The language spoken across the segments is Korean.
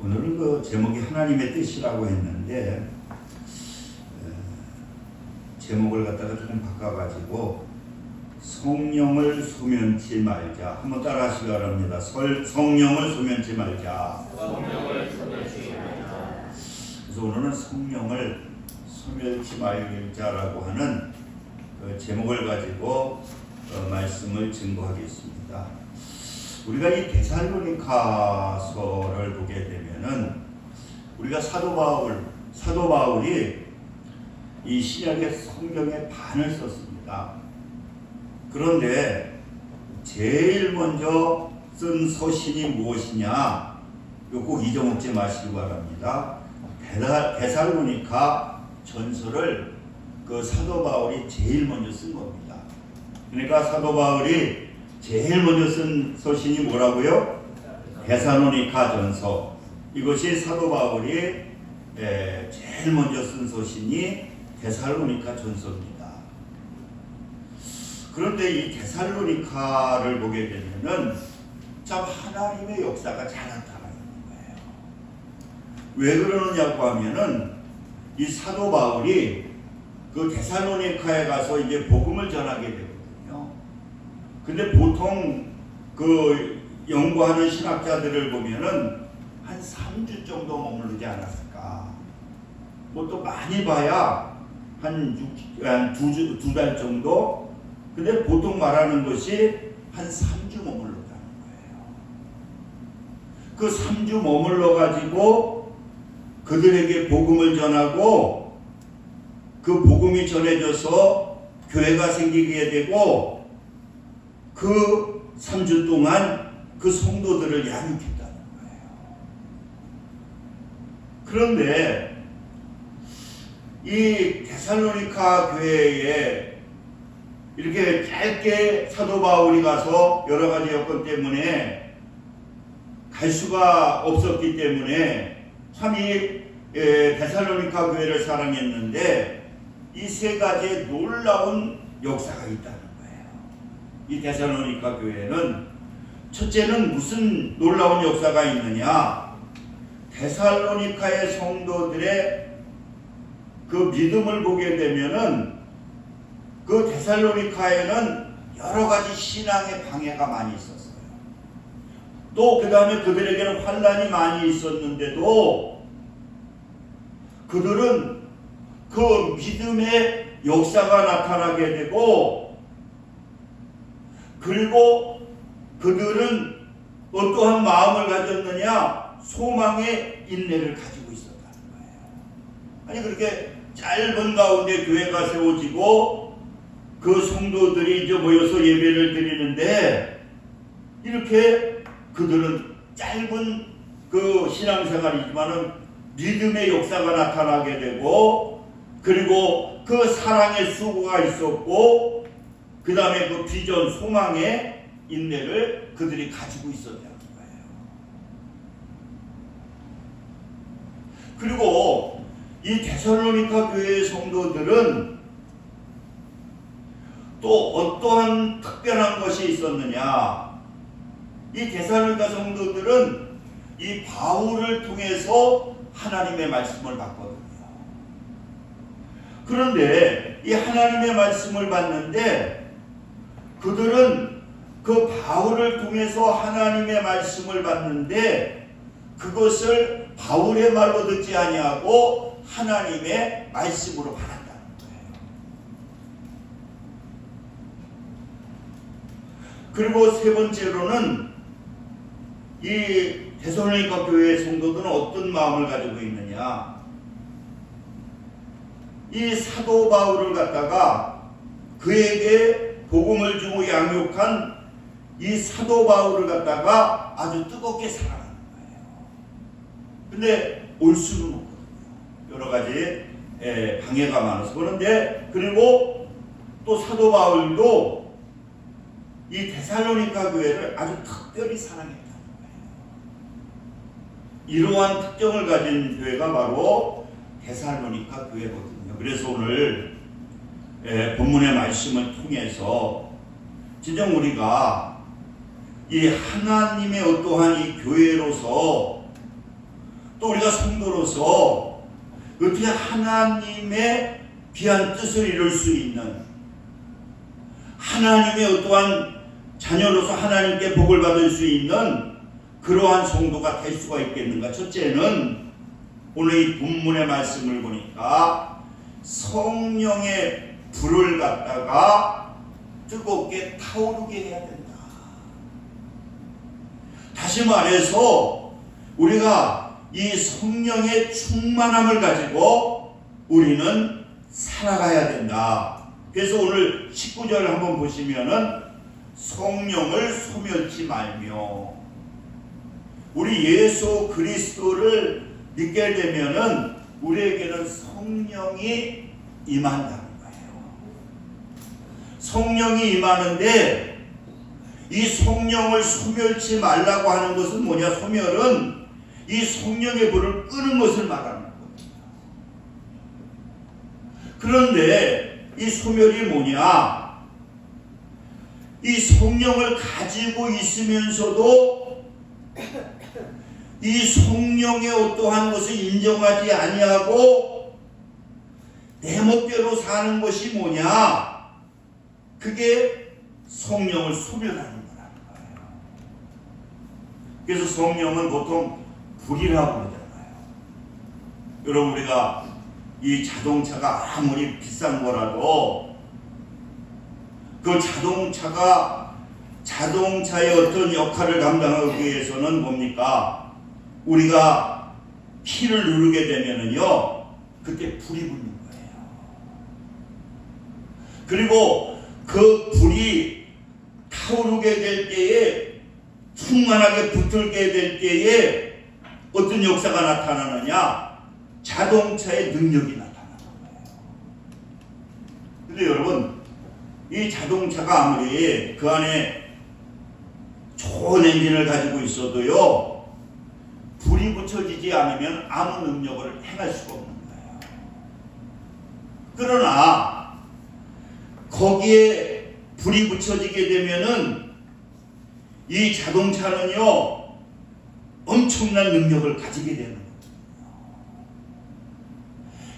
오늘은 그 제목이 하나님의 뜻이라고 했는데 제목을 갖다가 조금 바꿔가지고 성령을 소면치 말자. 한번 따라하시기 바랍니다. 성령을 소면치 말자. 성령을 소멸치 말자. 그래서 오늘은 성령을 소멸치 말자라고 하는 그 제목을 가지고 말씀을 증거하겠습니다. 우리가 이 데살로니가서를 보게 되면은 우리가 사도 바울이 이 신약의 성경의 반을 썼습니다. 그런데 제일 먼저 쓴 서신이 무엇이냐? 이거 꼭 잊어먹지 마시기 바랍니다. 데살로니가 전서를 그 사도 바울이 제일 먼저 쓴 겁니다. 그러니까 사도 바울이 제일 먼저 쓴 서신이 뭐라고요? 데살로니가 전서. 이것이 사도 바울이 제일 먼저 쓴 서신이 데살로니가 전서입니다. 그런데 이 데살로니가를 보게 되면은 참 하나님의 역사가 잘 나타나는 거예요. 왜 그러느냐고 하면은 이 사도 바울이 그 데살로니가에 가서 이제 복음을 전하게 되거든요. 근데 보통 그 연구하는 신학자들을 보면은 한 3주 정도 머무르지 않았을까. 뭐 또 많이 봐야 한 2달 정도. 근데 보통 말하는 것이 한 3주 머물렀다는 거예요. 그 3주 머물러 가지고 그들에게 복음을 전하고 그 복음이 전해져서 교회가 생기게 되고 그 3주 동안 그 성도들을 양육했다는 거예요. 그런데 이 데살로니가 교회에 이렇게 짧게 사도 바울이 가서 여러 가지 여건 때문에 갈 수가 없었기 때문에 참 이 데살로니가 교회를 사랑했는데 이 세 가지의 놀라운 역사가 있다는 거예요. 이 데살로니가 교회는 첫째는 무슨 놀라운 역사가 있느냐? 데살로니가의 성도들의 그 믿음을 보게 되면은 그 데살로니가에는 여러 가지 신앙의 방해가 많이 있었어요. 또 그 다음에 그들에게는 환난이 많이 있었는데도 그들은 그 믿음의 역사가 나타나게 되고 그리고 그들은 어떠한 마음을 가졌느냐? 소망의 인내를 가지고 있었다는 거예요. 아니 그렇게 짧은 가운데 교회가 세워지고 그 성도들이 이제 모여서 예배를 드리는데 이렇게 그들은 짧은 그 신앙생활이지만은 믿음의 역사가 나타나게 되고 그리고 그 사랑의 수고가 있었고 그 다음에 그 비전 소망의 인내를 그들이 가지고 있었다는 거예요. 그리고 이 데살로니가 교회의 성도들은 또 어떠한 특별한 것이 있었느냐? 이 데살로니가 성도들은 이 바울을 통해서 하나님의 말씀을 받거든요. 그런데 이 하나님의 말씀을 받는데 그들은 그 바울을 통해서 하나님의 말씀을 받는데 그것을 바울의 말로 듣지 아니하고 하나님의 말씀으로 받았다는 거예요. 그리고 세 번째로는 이 데살로니가 교회의 성도들은 어떤 마음을 가지고 있느냐? 이 사도 바울을 갖다가 그에게 복음을 주고 양육한 이 사도 바울을 갖다가 아주 뜨겁게 사랑하는 거예요. 근데 올 수는 없거든요. 여러 가지 방해가 많아서. 그런데 그리고 또 사도 바울도 이 데살로니가 교회를 아주 특별히 사랑했다는 거예요. 이러한 특정을 가진 교회가 바로 데살로니가 교회거든요. 그래서 오늘 본문의 말씀을 통해서 진정 우리가 이 하나님의 어떠한 이 교회로서 또 우리가 성도로서 어떻게 하나님의 귀한 뜻을 이룰 수 있는, 하나님의 어떠한 자녀로서 하나님께 복을 받을 수 있는 그러한 성도가 될 수가 있겠는가? 첫째는 오늘 이 본문의 말씀을 보니까 성령의 불을 갖다가 뜨겁게 타오르게 해야 된다. 다시 말해서 우리가 이 성령의 충만함을 가지고 우리는 살아가야 된다. 그래서 오늘 19절 한번 보시면은 성령을 소멸치 말며, 우리 예수 그리스도를 믿게 되면은 우리에게는 성령이 임한다는 거예요. 성령이 임하는데 이 성령을 소멸치 말라고 하는 것은 뭐냐? 소멸은 이 성령의 불을 끄는 것을 말하는 겁니다. 그런데 이 소멸이 뭐냐? 이 성령을 가지고 있으면서도 이 성령의 어떠한 것을 인정하지 아니하고 내 멋대로 사는 것이 뭐냐? 그게 성령을 소멸하는 거라는 거예요. 그래서 성령은 보통 불이라고 그러잖아요. 여러분, 우리가 이 자동차가 아무리 비싼 거라도 그 자동차의 어떤 역할을 감당하기 위해서는 뭡니까? 우리가 키를 누르게 되면은요, 그때 불이 붙는 거예요. 그리고 그 불이 타오르게 될 때에, 충만하게 붙을게 될 때에 어떤 역사가 나타나느냐? 자동차의 능력이 나타나는 거예요. 근데 여러분, 이 자동차가 아무리 그 안에 좋은 엔진을 가지고 있어도요, 불이 붙여지지 않으면 아무 능력을 행할 수가 없는 거예요. 그러나 거기에 불이 붙여지게 되면은 이 자동차는요, 엄청난 능력을 가지게 되는 거예요.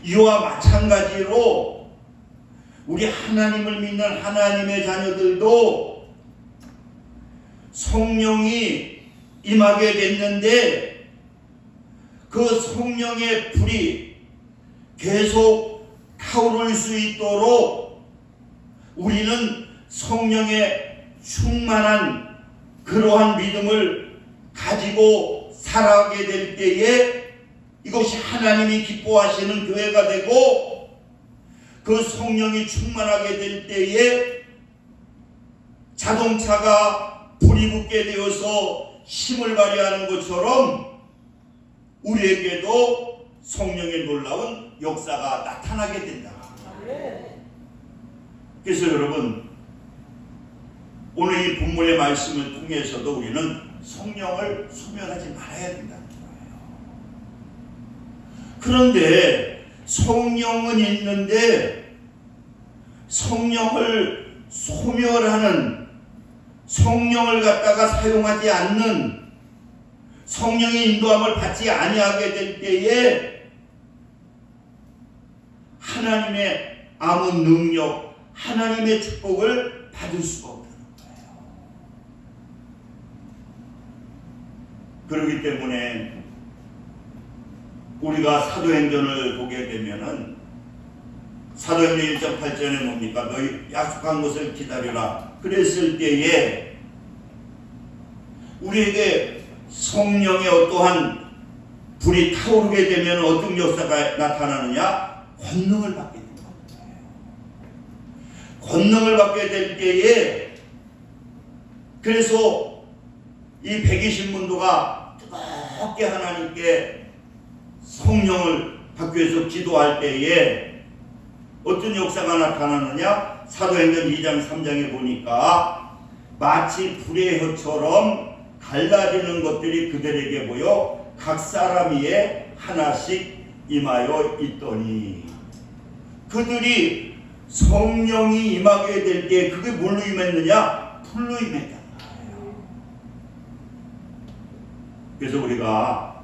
이와 마찬가지로 우리 하나님을 믿는 하나님의 자녀들도 성령이 임하게 됐는데 그 성령의 불이 계속 타오를 수 있도록 우리는 성령의 충만한 그러한 믿음을 가지고 살아가게 될 때에 이것이 하나님이 기뻐하시는 교회가 되고, 그 성령이 충만하게 될 때에 자동차가 불이 붙게 되어서 힘을 발휘하는 것처럼 우리에게도 성령의 놀라운 역사가 나타나게 된다. 그래서 여러분, 오늘 이 본문의 말씀을 통해서도 우리는 성령을 소멸하지 말아야 된다는 거예요. 그런데 성령은 있는데 성령을 소멸하는, 성령을 갖다가 사용하지 않는, 성령의 인도함을 받지 아니하게 될 때에 하나님의 아무 능력, 하나님의 축복을 받을 수가 없다는 거예요. 그렇기 때문에 우리가 사도행전을 보게 되면은 사도행전 1.8절에 뭡니까? 너희 약속한 것을 기다려라. 그랬을 때에 우리에게 성령의 어떠한 불이 타오르게 되면 어떤 역사가 나타나느냐? 권능을 받게 된다. 권능을 받게 될 때에, 그래서 이 120문도가 뜨겁게 하나님께 성령을 받기 위해서 기도할 때에 어떤 역사가 나타나느냐? 사도행전 2장 3장에 보니까 마치 불의 혀처럼 갈라지는 것들이 그들에게 보여 각 사람 위에 하나씩 임하여 있더니, 그들이 성령이 임하게 될 때 그게 뭘로 임했느냐? 불로 임했다. 그래서 우리가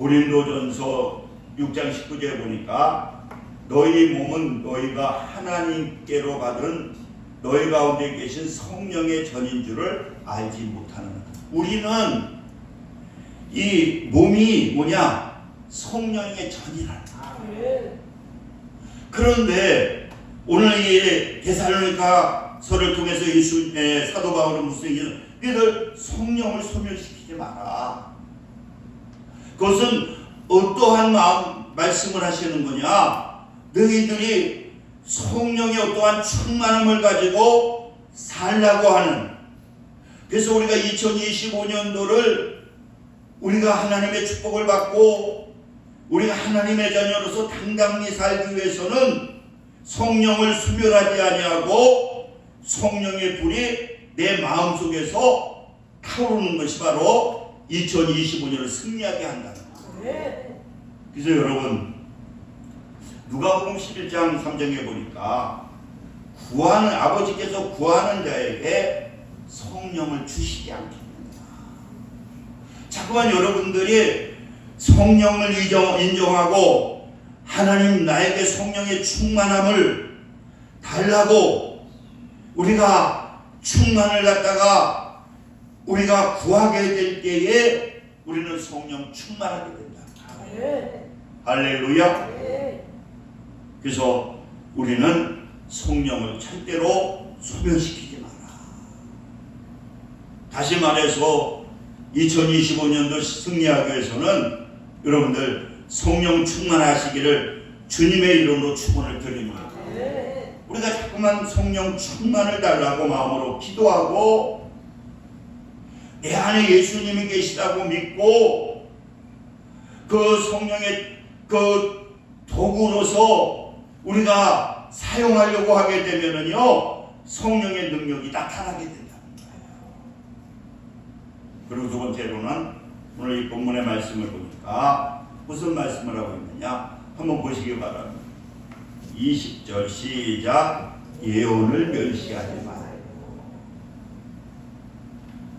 고린도전서 6장 19절에 보니까 너희 몸은 너희가 하나님께로 받은 너희 가운데 계신 성령의 전인 줄을 알지 못하는. 우리는 이 몸이 뭐냐? 성령의 전이라. 그런데 오늘 이 데살로니가서를 통해서 사도 바울은 무슨 얘기는 너희들 성령을 소멸시키지 마라. 그것은 어떠한 말씀을 하시는 거냐? 너희들이 성령의 어떠한 충만함을 가지고 살라고 하는. 그래서 우리가 2025년도를 우리가 하나님의 축복을 받고 우리가 하나님의 자녀로서 당당히 살기 위해서는 성령을 수멸하지 아니하고 성령의 불이 내 마음속에서 타오르는 것이 바로 2025년을 승리하게 한다는 거예요. 그래서 여러분 누가복음 11장 3장에 보니까 아버지께서 구하는 자에게 성령을 주시지 않겠느냐. 자꾸만 여러분들이 성령을 인정하고 하나님 나에게 성령의 충만함을 달라고 우리가 충만을 갖다가 우리가 구하게 될 때에 우리는 성령 충만하게 된다. 할렐루야. 그래서 우리는 성령을 절대로 소멸시키지 마라. 다시 말해서 2025년도 승리하기 위해서는 여러분들 성령 충만하시기를 주님의 이름으로 축원을 드립니다. 우리가 자꾸만 성령 충만을 달라고 마음으로 기도하고 내 안에 예수님이 계시다고 믿고 그 성령의 그 도구로서 우리가 사용하려고 하게 되면은요 성령의 능력이 나타나게 된다는 거예요. 그리고 두 번째로는 오늘 이 본문의 말씀을 보니까 무슨 말씀을 하고 있느냐 한번 보시기 바랍니다. 20절 시작. 예언을 멸시하지 말아요.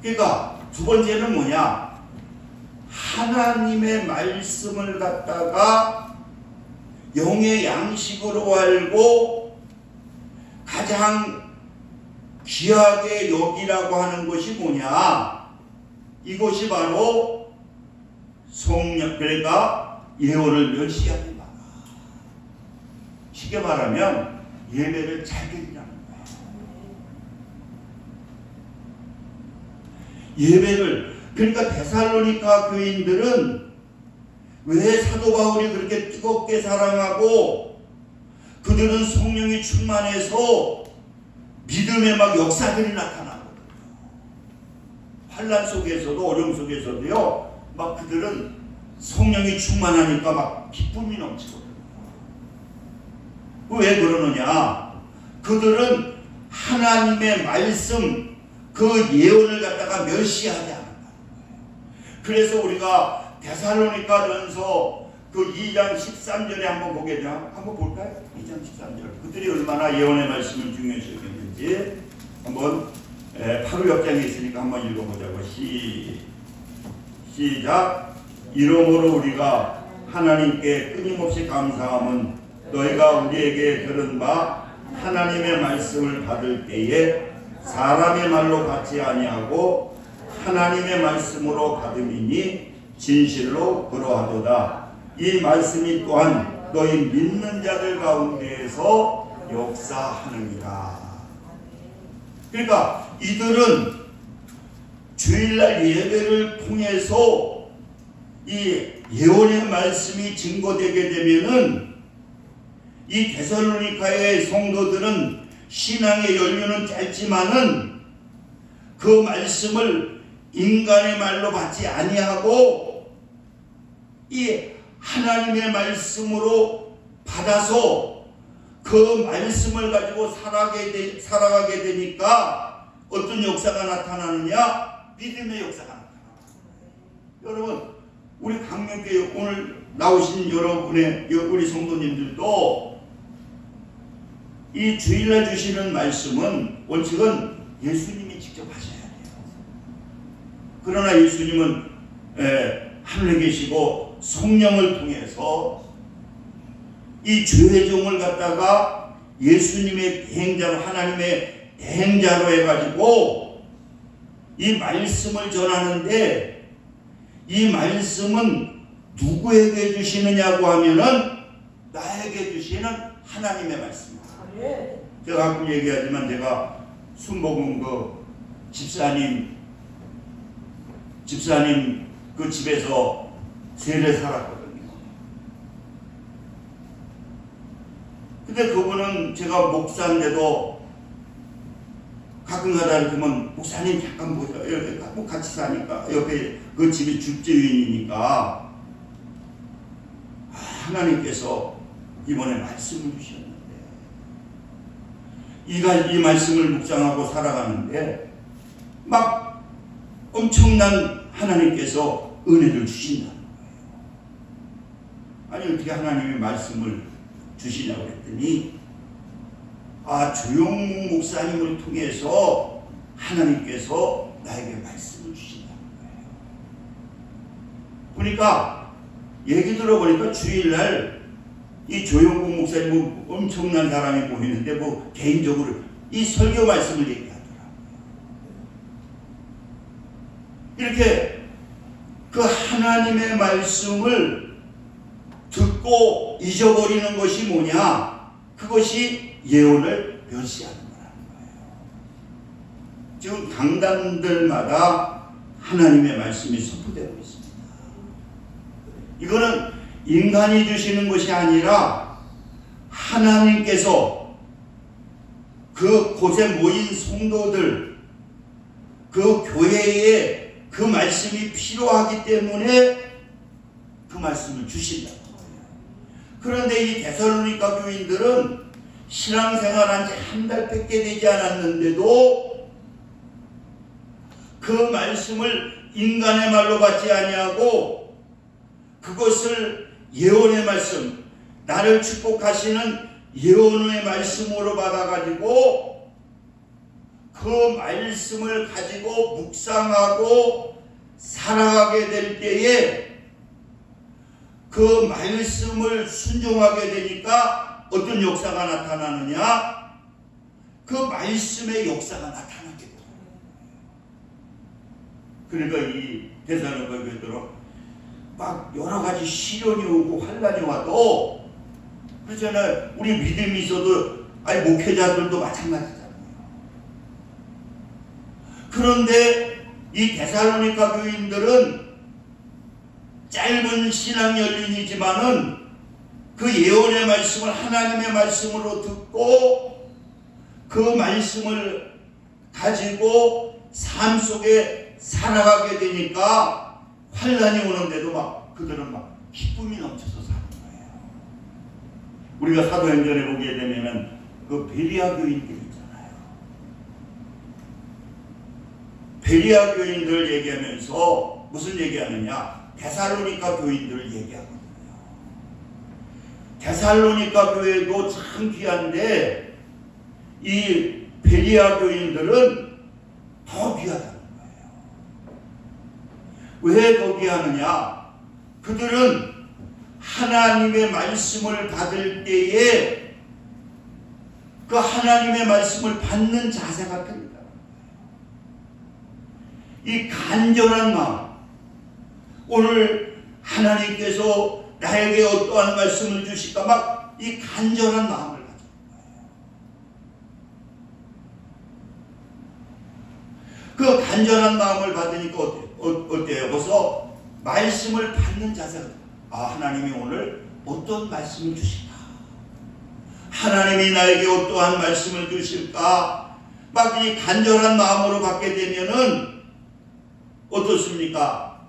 그러니까 두 번째는 뭐냐? 하나님의 말씀을 갖다가 영의 양식으로 알고 가장 귀하게 여기라고 하는 것이 뭐냐? 이것이 바로 성령, 그러니까 예언을 멸시하지 마라. 쉽게 말하면 예배를 잘 드리라는 거예요. 예배를, 그러니까 데살로니가 교인들은 왜 사도 바울이 그렇게 뜨겁게 사랑하고 그들은 성령이 충만해서 믿음의 막 역사들이 나타나거든요. 환난 속에서도 어려움 속에서도요 막 그들은 성령이 충만하니까 막 기쁨이 넘치거든요. 왜 그러느냐? 그들은 하나님의 말씀 그 예언을 갖다가 멸시하지 않는다는 거예요. 그래서 우리가 데살로니가전서 그 2장 13절에 한번 보게 되면 한번 볼까요? 2장 13절. 그들이 얼마나 예언의 말씀을 중요시 여겼는지 한번 바로 옆장에 있으니까 한번 읽어보자고. 시작. 이러므로 우리가 하나님께 끊임없이 감사함은 너희가 우리에게 들은 바 하나님의 말씀을 받을 때에 사람의 말로 받지 아니하고 하나님의 말씀으로 받음이니 진실로 그러하도다. 이 말씀이 또한 너희 믿는 자들 가운데에서 역사하느니라. 그러니까 이들은 주일날 예배를 통해서 이 예언의 말씀이 증거되게 되면은 이 데살로니가의 성도들은 신앙의 연륜은 짧지만은 그 말씀을 인간의 말로 받지 아니하고 이 하나님의 말씀으로 받아서 그 말씀을 가지고 살아가게 되니까 어떤 역사가 나타나느냐? 믿음의 역사가 나타납니다. 여러분, 우리 강명교회 오늘 나오신 여러분의 우리 성도님들도 이 주일날 주시는 말씀은 원칙은 예수님이 직접 하셔야 돼요. 그러나 예수님은 하늘에 계시고 성령을 통해서 이 죄종을 갖다가 예수님의 대행자로, 하나님의 대행자로 해가지고 이 말씀을 전하는데, 이 말씀은 누구에게 주시느냐고 하면은 나에게 주시는 하나님의 말씀입니다. 제가 가끔 얘기하지만, 제가 순복음 그 집사님 그 집에서 세례 살았거든요. 근데 그분은 제가 목사인데도 가끔 가다 그러면 목사님 잠깐 보자, 이렇게 같이 사니까 옆에 그 집이 집주인이니까 하나님께서 이번에 말씀을 주셨는데, 이 말씀을 묵상하고 살아가는데 막 엄청난 하나님께서 은혜를 주신다는 거예요. 아니 어떻게 하나님의 말씀을 주시냐고 그랬더니, 조용묵 목사님을 통해서 하나님께서 나에게 말씀을 주신다는 거예요. 보니까 얘기 들어보니까 주일날 이 조용묵 목사님은 엄청난 사람이 보이는데 뭐 개인적으로 이 설교 말씀을 얘기하더라고요. 이렇게 그 하나님의 말씀을 듣고 잊어버리는 것이 뭐냐? 그것이 예언을 멸시하는 거라는 거예요. 지금 강단들마다 하나님의 말씀이 선포되고 있습니다. 이거는 인간이 주시는 것이 아니라 하나님께서 그 곳에 모인 성도들, 그 교회에 그 말씀이 필요하기 때문에 그 말씀을 주신다는 거예요. 그런데 이 데살로니가 교인들은 신앙생활한 지 한 달밖에 되지 않았는데도 그 말씀을 인간의 말로 받지 아니하고 그것을 예언의 말씀, 나를 축복하시는 예언의 말씀으로 받아가지고 그 말씀을 가지고 묵상하고 살아가게 될 때에 그 말씀을 순종하게 되니까 어떤 역사가 나타나느냐? 그 말씀의 역사가 나타나게 돼요. 그러니까 이 데살로니가 교회들은 막 여러 가지 시련이 오고 환란이 와도, 그렇잖아요. 우리 믿음이 있어도, 목회자들도 마찬가지잖아요. 그런데 이 데살로니가 교인들은 짧은 신앙 연륜이지만은 그 예언의 말씀을 하나님의 말씀으로 듣고 그 말씀을 가지고 삶 속에 살아가게 되니까 환란이 오는데도 막 그들은 막 기쁨이 넘쳐서 사는 거예요. 우리가 사도행전에 보게 되면은 그 베리아 교인들 있잖아요. 베리아 교인들 얘기하면서 무슨 얘기하느냐? 데살로니가 교인들을 얘기하거든요. 데살로니가 교회도 참 귀한데 이 베리아 교인들은 더 귀하다는 거예요. 왜 더 귀하느냐? 그들은 하나님의 말씀을 받을 때에 그 하나님의 말씀을 받는 자세가 틀리다. 이 간절한 마음, 오늘 하나님께서 나에게 어떠한 말씀을 주실까, 막 이 간절한 마음을 가지는 거예요. 그 간절한 마음을 받으니까 어때요? 벌써 말씀을 받는 자세가, 하나님이 오늘 어떤 말씀을 주실까? 하나님이 나에게 어떠한 말씀을 주실까? 막 이 간절한 마음으로 받게 되면은 어떻습니까?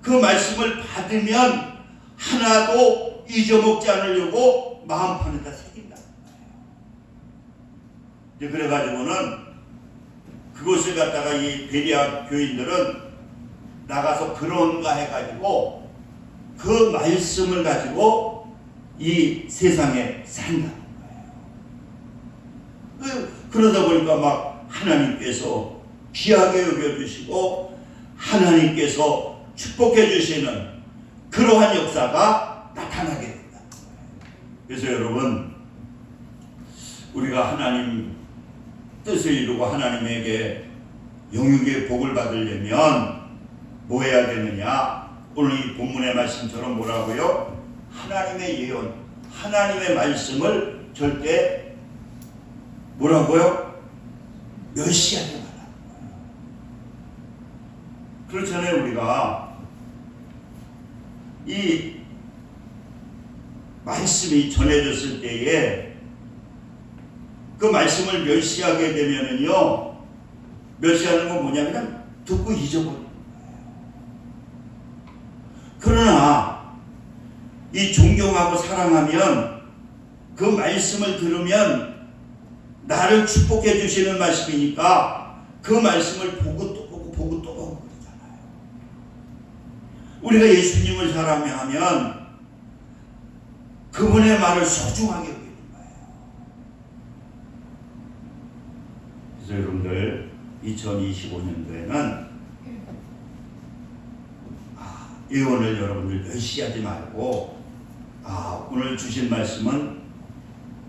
그 말씀을 받으면 하나도 잊어먹지 않으려고 마음판에다 새긴다는 거예요. 그래가지고는 그것을 갖다가 이 베리아 교인들은 나가서 그런가 해가지고 그 말씀을 가지고 이 세상에 산다는 거예요. 그러다 보니까 막 하나님께서 귀하게 여겨주시고 하나님께서 축복해 주시는 그러한 역사가 나타나게 된다. 그래서 여러분, 우리가 하나님 뜻을 이루고 하나님에게 영육의 복을 받으려면 뭐 해야 되느냐? 오늘 이 본문의 말씀처럼 뭐라고요? 하나님의 예언, 하나님의 말씀을 절대 뭐라고요? 멸시하지 마라. 그렇잖아요. 우리가 이 말씀이 전해졌을 때에 그 말씀을 멸시하게 되면은요, 멸시하는 건 뭐냐? 그냥 듣고 잊어버리는 거예요. 그러나 이 존경하고 사랑하면 그 말씀을 들으면 나를 축복해 주시는 말씀이니까 그 말씀을 보고 또 보고 보고 또 보고 그러잖아요. 우리가 예수님을 사랑하면 그분의 말을 소중하게 여기는 거예요. 그래서 여러분들 2025년도에는 예언을 여러분들 멸시하지 말고, 오늘 주신 말씀은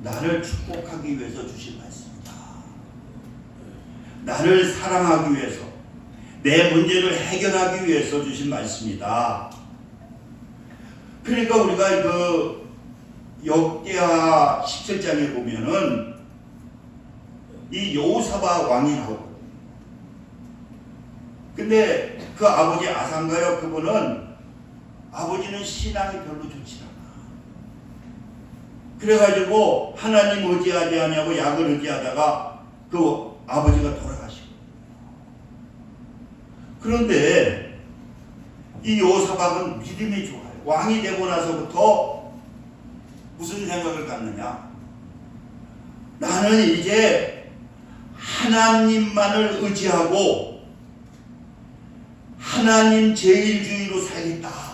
나를 축복하기 위해서 주신 말씀이다. 나를 사랑하기 위해서, 내 문제를 해결하기 위해서 주신 말씀이다. 그러니까 우리가 그 역대하 17장에 보면은 이 여호사밧 왕이 나오고, 근데 그 아버지 아상가요, 그분은 아버지는 신앙이 별로 좋지 않아. 그래가지고 하나님 의지하지 않냐고 약을 의지하다가 그 아버지가 돌아가시고. 그런데 이 여호사밧은 믿음이 좋아요. 왕이 되고 나서부터 무슨 생각을 갖느냐? 나는 이제 하나님만을 의지하고 하나님 제일주의로 살겠다.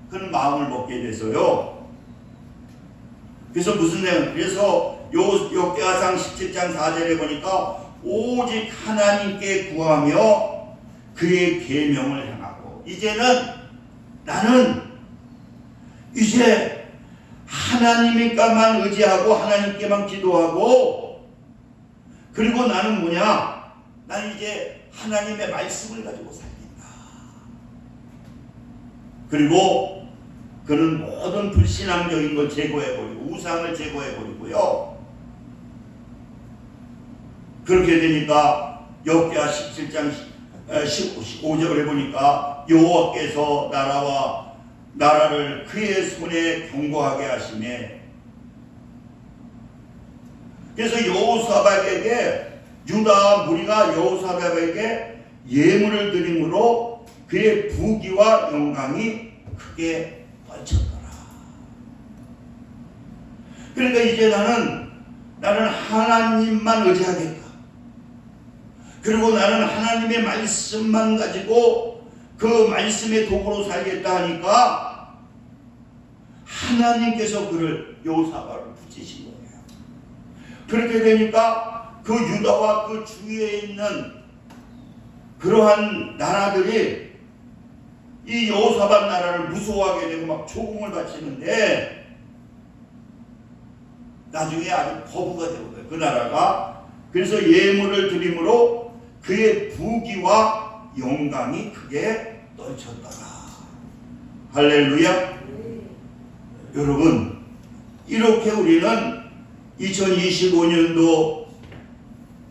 그런 마음을 먹게 돼서요. 그래서 무슨 내용? 그래서 역대하상 17장 4절에 보니까 오직 하나님께 구하며 그의 계명을 행하고, 이제는 나는 이제 하나님께만 의지하고 하나님께만 기도하고, 그리고 나는 뭐냐? 나는 이제 하나님의 말씀을 가지고 살겠다. 그리고 그는 모든 불신앙적인 걸 제거해버리고 우상을 제거해버리고요. 그렇게 되니까 역대하 17장 15절에 보니까 여호와께서 나라를 그의 손에 경고하게 하시네. 그래서 여호사밧에게, 유다 무리가 여호사밧에게 예물을 드림으로 그의 부귀와 영광이 크게 떨쳤더라. 그러니까 이제 나는 하나님만 의지하겠다. 그리고 나는 하나님의 말씀만 가지고 그 말씀의 도구로 살겠다 하니까 하나님께서 그를 여호사밧을 붙이신 거예요. 그렇게 되니까 그 유다와 그 주위에 있는 그러한 나라들이 이 여호사밧 나라를 무서워하게 되고 막 조공을 바치는데, 나중에 아주 거부가 되고 그 나라가. 그래서 예물을 드림으로 그의 부귀와 영광이 크게 떨쳤더라. 할렐루야. 여러분, 이렇게 우리는 2025년도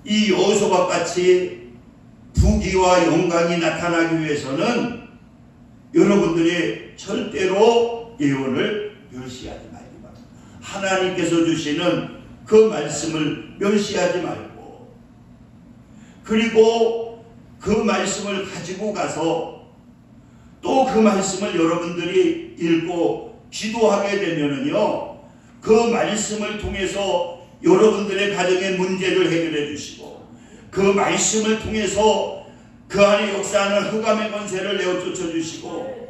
이 여호사밧 같이 부귀와 영광이 나타나기 위해서는 여러분들이 절대로 예언을 멸시하지 말기 바랍니다. 하나님께서 주시는 그 말씀을 멸시하지 말고, 그리고 그 말씀을 가지고 가서 또 그 말씀을 여러분들이 읽고 기도하게 되면은요, 그 말씀을 통해서 여러분들의 가정의 문제를 해결해 주시고, 그 말씀을 통해서 그 안에 역사하는 흑암의 권세를 내어 쫓아주시고,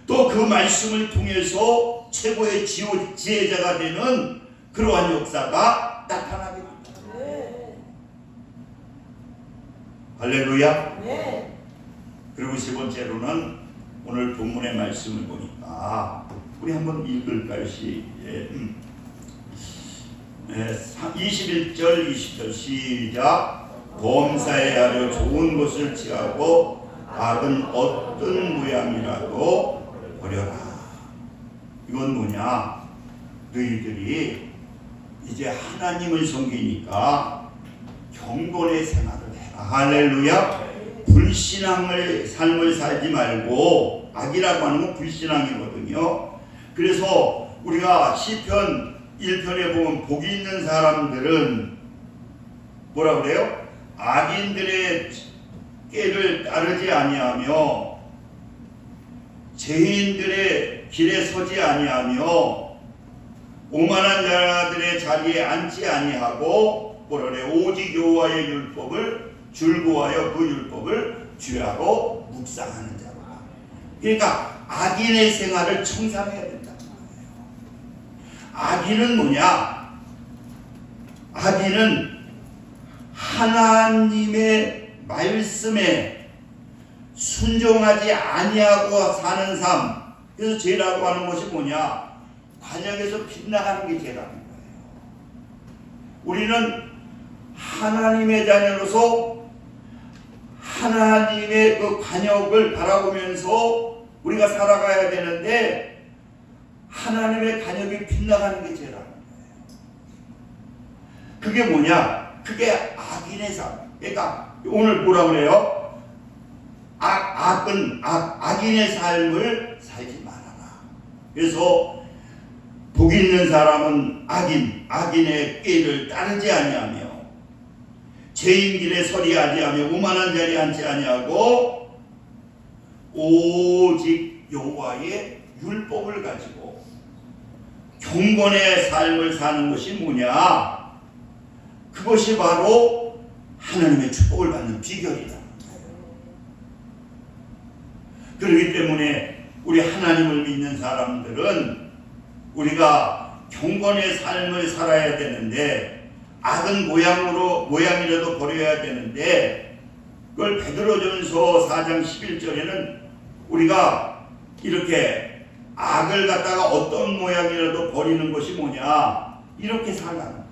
또 그 말씀을 통해서 최고의 지혜자가 되는 그러한 역사가 나타나게 됩니다. 할렐루야. 그리고 세 번째로는 오늘 본문의 말씀을 보니까 우리 한번 읽을까요? 21절 20절 시작. 범사에 하려 좋은 것을 취하고 악은 어떤 모양이라도 버려라. 이건 뭐냐? 너희들이 이제 하나님을 섬기니까 경건의 생활을 해라. 할렐루야. 불신앙을 삶을 살지 말고, 악이라고 하는 건 불신앙이거든요. 그래서 우리가 시편 1편에 보면 복이 있는 사람들은 뭐라 그래요? 악인들의 꾀를 따르지 아니하며 죄인들의 길에 서지 아니하며 오만한 자들의 자리에 앉지 아니하고 뭐라 그래요? 오직 여호와의 율법을 줄고하여 그 율법을 주야로 묵상하는 자라. 그러니까 악인의 생활을 청산해야 된다는 거예요. 악인은 뭐냐? 악인은 하나님의 말씀에 순종하지 아니하고 사는 삶. 그래서 죄라고 하는 것이 뭐냐? 관역에서 빗나가는 게 죄라는 거예요. 우리는 하나님의 자녀로서 하나님의 그 관역을 바라보면서 우리가 살아가야 되는데 하나님의 관역이 빗나가는 게 죄라는 거예요. 그게 뭐냐? 그게 악인의 삶. 그러니까 오늘 뭐라 그래요? 악인의 삶을 살지 말아라. 그래서 복 있는 사람은 악인의 꾀를 따르지 아니하며 죄인 길에 서리 아니하며 오만한 자리에 앉지 아니하고 오직 여호와의 율법을 가지고 경건의 삶을 사는 것이 뭐냐? 그것이 바로 하나님의 축복을 받는 비결이다. 그렇기 때문에 우리 하나님을 믿는 사람들은 우리가 경건의 삶을 살아야 되는데 악은 모양이라도 버려야 되는데 그걸 베드로전서 4장 11절에는 우리가 이렇게 악을 갖다가 어떤 모양이라도 버리는 것이 뭐냐? 이렇게 살라는 거예요.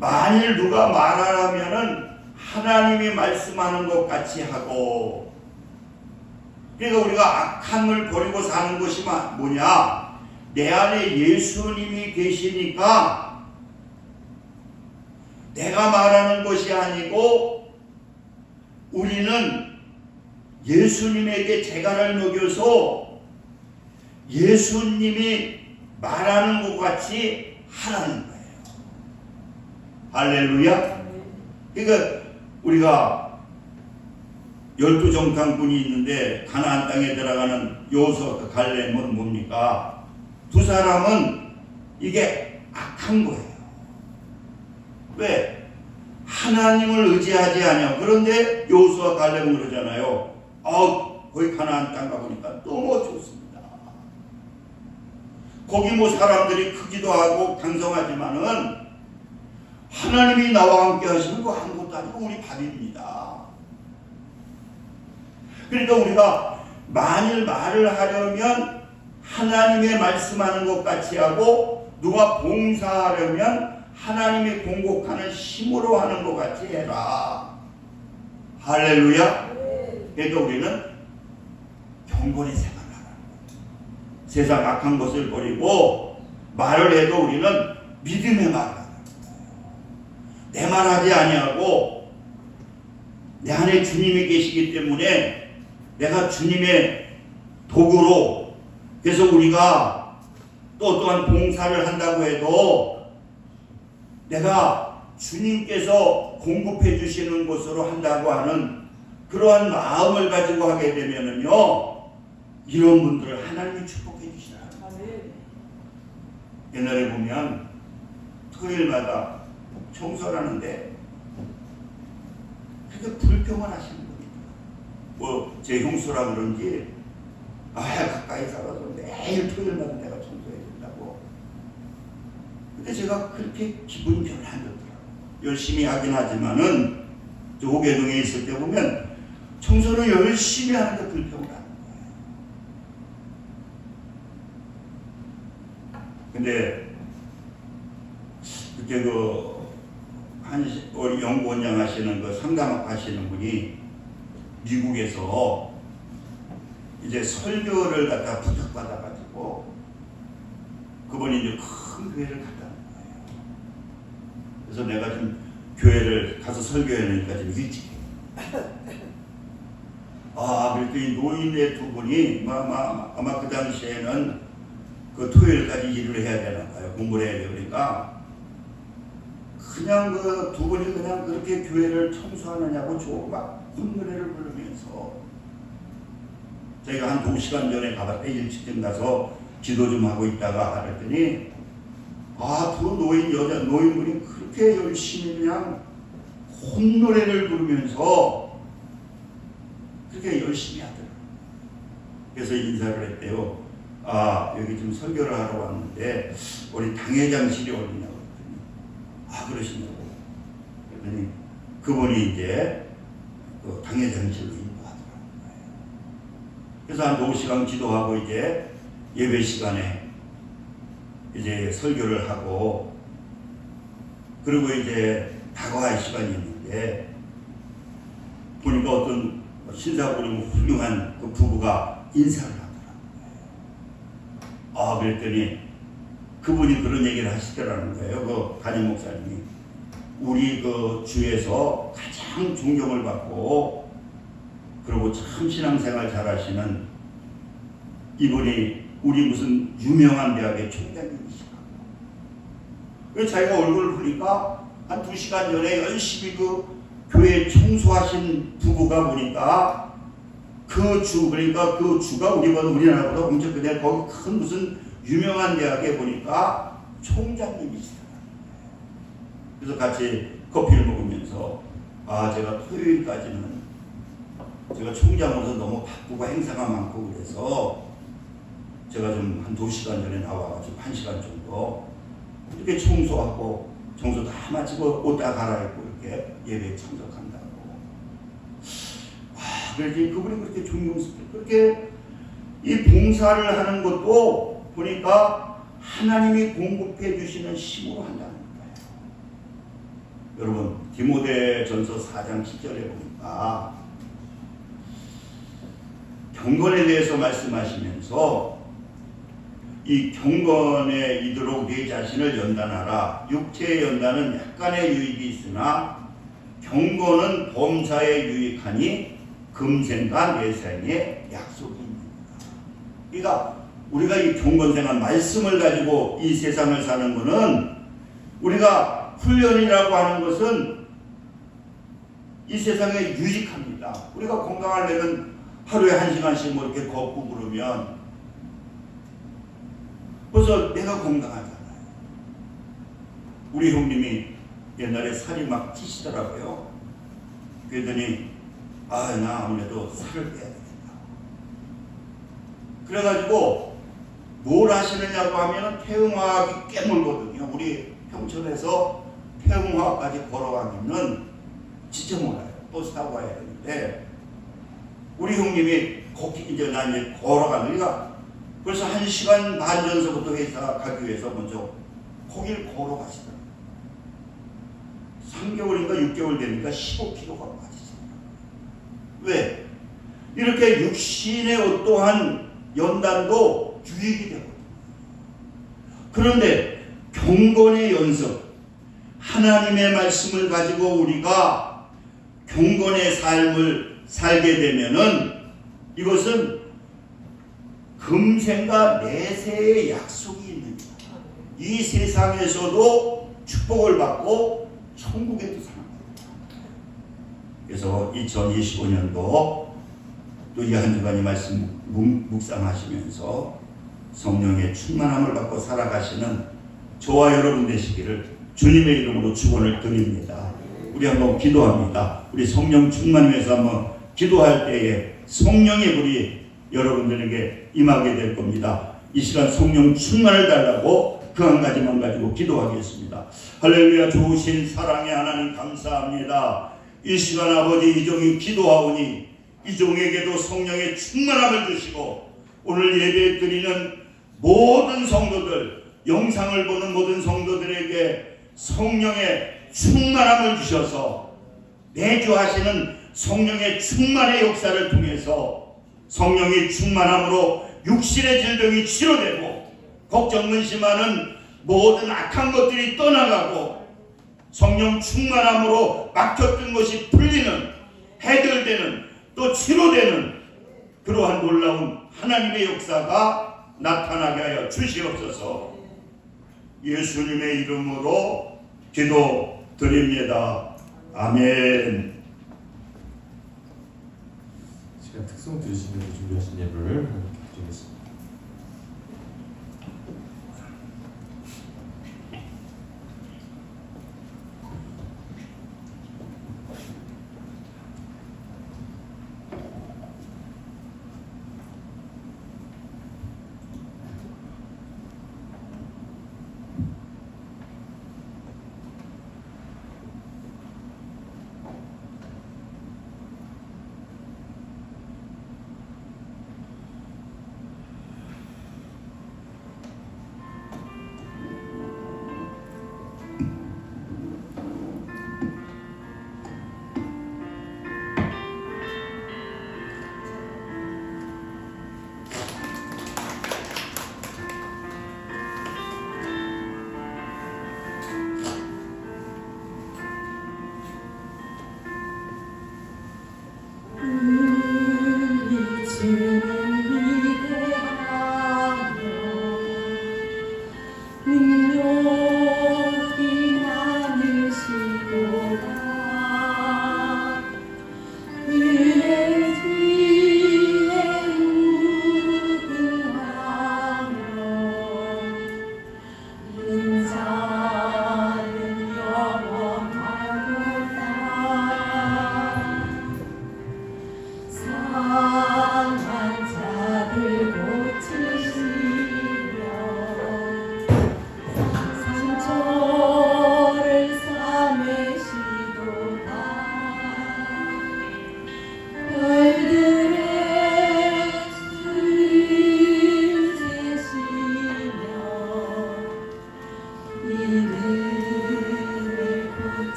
만일 누가 말하라면은 하나님이 말씀하는 것 같이 하고, 그러니까 우리가 악함을 버리고 사는 것이 뭐냐? 내 안에 예수님이 계시니까 내가 말하는 것이 아니고 우리는 예수님에게 재간을 먹여서 예수님이 말하는 것 같이 하라는 거예요. 할렐루야. 그러니까 우리가 12정탐꾼이 있는데 가나안 땅에 들어가는 여호수아와 갈렙은 뭡니까? 두 사람은 이게 악한 거예요. 왜? 하나님을 의지하지 않냐. 그런데 여호수아와 갈렙은 그러잖아요. 거기 가나안 땅 가보니까 너무 좋습니다. 거기 뭐 사람들이 크기도 하고 강성하지만은 하나님이 나와 함께 하시는 거 아무것도 아니고 우리 밥입니다. 그러니까 우리가 만일 말을 하려면 하나님의 말씀하는 것 같이 하고 누가 봉사하려면 하나님이 공곡하는 힘으로 하는 것 같이 해라. 할렐루야. 그러니까 우리는 경건의 생활을 하라는 거예요. 세상 악한 것을 버리고 말을 해도 우리는 믿음의 말을 하는 거예요. 내 말하지 아니하고 내 안에 주님이 계시기 때문에 내가 주님의 도구로, 그래서 우리가 또 어떠한 봉사를 한다고 해도 내가 주님께서 공급해 주시는 것으로 한다고 하는 그러한 마음을 가지고 하게 되면은요, 이런 분들을 하나님이 축복해 주시라. 옛날에 보면 토요일마다 청소를 하는데 되게 불평을 하시는 분이에요. 뭐 제 형수라 그런지 가까이 살아서 매일 토요일마다 내가 청소해야 된다고. 근데 제가 그렇게 기분이 별로 안 좋더라고요. 열심히 하긴 하지만은 저 오개동에 있을 때 보면 청소를 열심히 하는데 불평을 하는 거예요. 근데 그때 우리 연구원장 하시는 상담학 하시는 분이 미국에서 이제 설교를 갖다 부탁받아가지고 그분이 이제 큰 교회를 갔다는 거예요. 그래서 내가 좀 교회를 가서 설교해야 하니까 좀 일찍 해. 그랬더니 노인네 두 분이 아마 그 당시에는 그 토요일까지 일을 해야 되나 봐요. 공부를 해야 되니까 그냥 그 두 분이 그냥 그렇게 교회를 청소하느냐고 막 콧노래를 부르면서 저희가 한 2시간 전에 가봤대. 일찍 가서 기도 좀 하고 있다가 그랬더니 두 노인분이 그렇게 열심히 그냥 콧노래를 부르면서 그렇게 열심히 하더라고요. 그래서 인사를 했대요. 여기 좀 설교를 하러 왔는데 우리 당회장실이 어디냐고 그랬더니 그러시냐고. 그랬더니 그분이 이제 그 당회장실로 인도하더라고요. 그래서 한 2시간 기도하고 이제 예배 시간에 이제 설교를 하고 그리고 이제 다과할 시간이 있는데 보니까 어떤 신사부리고 훌륭한 그 부부가 인사를 하더라고요. 그랬더니 그분이 그런 얘기를 하시더라는 거예요. 그 담임 목사님이 우리 그 주에서 가장 존경을 받고 그리고 참 신앙생활 잘하시는 이분이 우리 무슨 유명한 대학의 총장님이시라고. 그래서 자기가 얼굴을 보니까 한 2시간 전에 열심히 그 교회 청소하신 부부가 보니까 그러니까 그 주가 우리나라보다 엄청 그냥 거기 큰 무슨 유명한 대학에 보니까 총장님이시더라고요. 그래서 같이 커피를 먹으면서 제가 토요일까지는 제가 총장으로서 너무 바쁘고 행사가 많고 그래서 제가 좀 한 2시간 전에 나와가지고 1시간 정도 이렇게 청소하고 청소 다 마치고 옷 다 갈아입고 이렇게 예배에 참석한다고. 그래서 그분이 그렇게 존경스럽게 그렇게 이 봉사를 하는 것도 보니까 하나님이 공급해 주시는 힘으로 한다는 거예요. 여러분 디모데전서 4장 10절에 보니까 경건에 대해서 말씀하시면서 이 경건에 이르도록 네 자신을 연단하라. 육체의 연단은 약간의 유익이 있으나 경건은 범사에 유익하니 금생과 내생에 약속이 있느니라. 그러니까 우리가 이 경건생활 말씀을 가지고 이 세상을 사는 것은 우리가 훈련이라고 하는 것은 이 세상에 유익합니다. 우리가 건강하려면 하루에 1시간씩 뭐 이렇게 걷고 그러면 벌써 내가 건강하잖아요. 우리 형님이 옛날에 살이 막 찌시더라고요. 그랬더니 나 아무래도 살을 빼야 되겠다. 그래가지고 뭘 하시느냐고 하면 태음화학이 꽤 멀거든요. 우리 평촌에서 태음화까지 걸어가면은 진짜 멀어요. 버스 타고 가야 되는데 우리 형님이 이제 걸어가니까 벌써 1시간 반 전서부터 회사 가기 위해서 먼저 거기를 걸어가시더라고요. 3개월인가 6개월 되니까 15kg가 빠지시더라고요. 왜? 이렇게 육신의 어떠한 연단도 유익이 되거든요. 그런데 경건의 연습, 하나님의 말씀을 가지고 우리가 경건의 삶을 살게 되면은 이것은 금생과 내세의 약속이 있습니다. 이 세상에서도 축복을 받고 천국에도 살아갑니다. 그래서 2025년도 또 이 한 주간의 말씀 묵상하시면서 성령의 충만함을 받고 살아가시는 저와 여러분 되시기를 주님의 이름으로 축원을 드립니다. 우리 한번 기도합니다. 우리 성령 충만함에서 한번 기도할 때에 성령의 불이 여러분들에게 임하게 될 겁니다. 이 시간 성령 충만을 달라고 그 한 가지만 가지고 기도하겠습니다. 할렐루야. 좋으신 사랑의 하나님 감사합니다. 이 시간 아버지 이종이 기도하오니 이 이 종에게도 성령의 충만함을 주시고 오늘 예배 드리는 모든 성도들, 영상을 보는 모든 성도들에게 성령의 충만함을 주셔서 매주 하시는 성령의 충만의 역사를 통해서 성령의 충만함으로 육신의 질병이 치료되고 걱정 근심하는 모든 악한 것들이 떠나가고 성령 충만함으로 막혔던 것이 풀리는, 해결되는, 또 치료되는 그러한 놀라운 하나님의 역사가 나타나게 하여 주시옵소서. 예수님의 이름으로 기도드립니다. 아멘. 시간 특송 들으시면서 준비하신 예물을 드리겠습니다.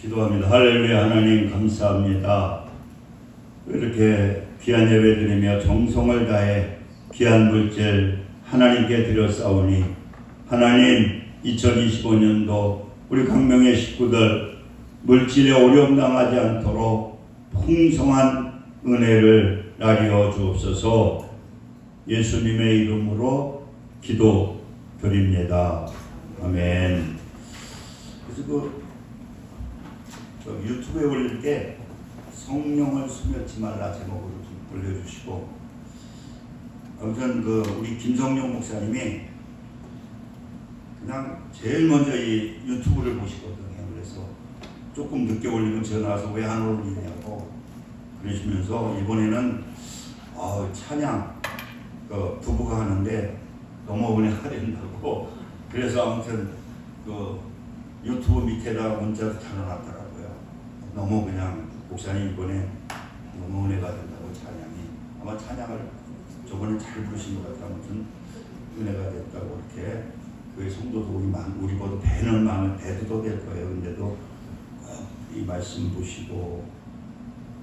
기도합니다. 할렐루야. 하나님 감사합니다. 이렇게 귀한 예배 드리며 정성을 다해 귀한 물질 하나님께 드렸사오니 하나님 2025년도 우리 강명의 식구들 물질에 어려움 당하지 않도록 풍성한 은혜를 나리어 주옵소서. 예수님의 이름으로 기도드립니다. 아멘. 그래서 유튜브에 올릴 때 성령을 숨겼지 말라 제목으로 좀 올려주시고, 아무튼 우리 김성령 목사님이 그냥 제일 먼저 이 유튜브를 보시거든요. 그래서 조금 늦게 올리면 전화 와서 왜 안 올리냐고 그러시면서 이번에는 찬양 부부가 하는데 너무 은혜가 된다고, 그래서 아무튼 유튜브 밑에다가 문자도 달아놨더라고요. 너무 그냥 목사님 이번에 너무 은혜가 된다고 찬양이, 아마 찬양을 저번에 잘 부르신 것 같다, 아무튼 은혜가 됐다고 이렇게 교회 성도도 우리보다 배는 배도 될 거예요. 근데도 꼭 이 말씀 보시고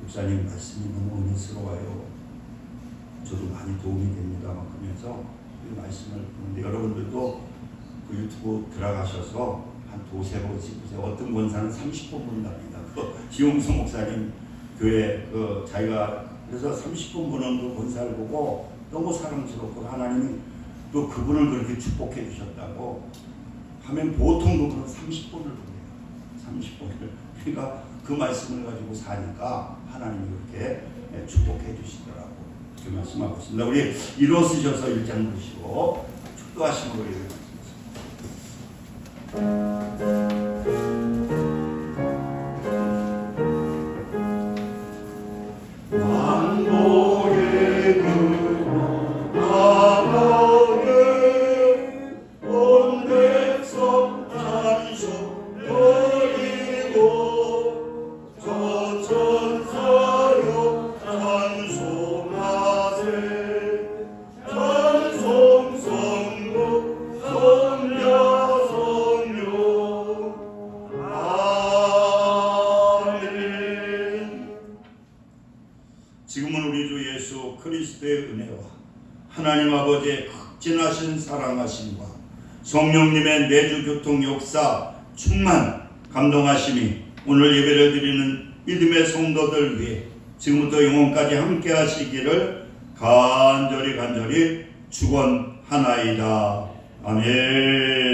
목사님 말씀이 너무 은혜스러워요. 저도 많이 도움이 됩니다. 막 그러면서 이 말씀을 보는데 여러분들도 그 유튜브 들어가셔서 한 두세 번 찍으세요. 어떤 권사는 30분 본답니다. 그 지용성 목사님 교회 자기가 그래서 30분 보는 그 권사를 보고 너무 사랑스럽고 하나님이 또 그분을 그렇게 축복해 주셨다고 하면 보통 그분은 30분을 보내요. 30분을. 그러니까 그 말씀을 가지고 사니까 하나님이 그렇게 축복해 주시더라고. 그 말씀하고 있습니다. 우리 일어서셔서 1장 보시고 축도하심으로 읽어주세요. 지금은 우리 주 예수 그리스도의 은혜와 하나님 아버지의 극진하신 사랑하심과 성령님의 내주 교통 역사 충만 감동하심이 오늘 예배를 드리는 믿음의 성도들 위해 지금부터 영원까지 함께 하시기를 간절히 축원하나이다. 아멘.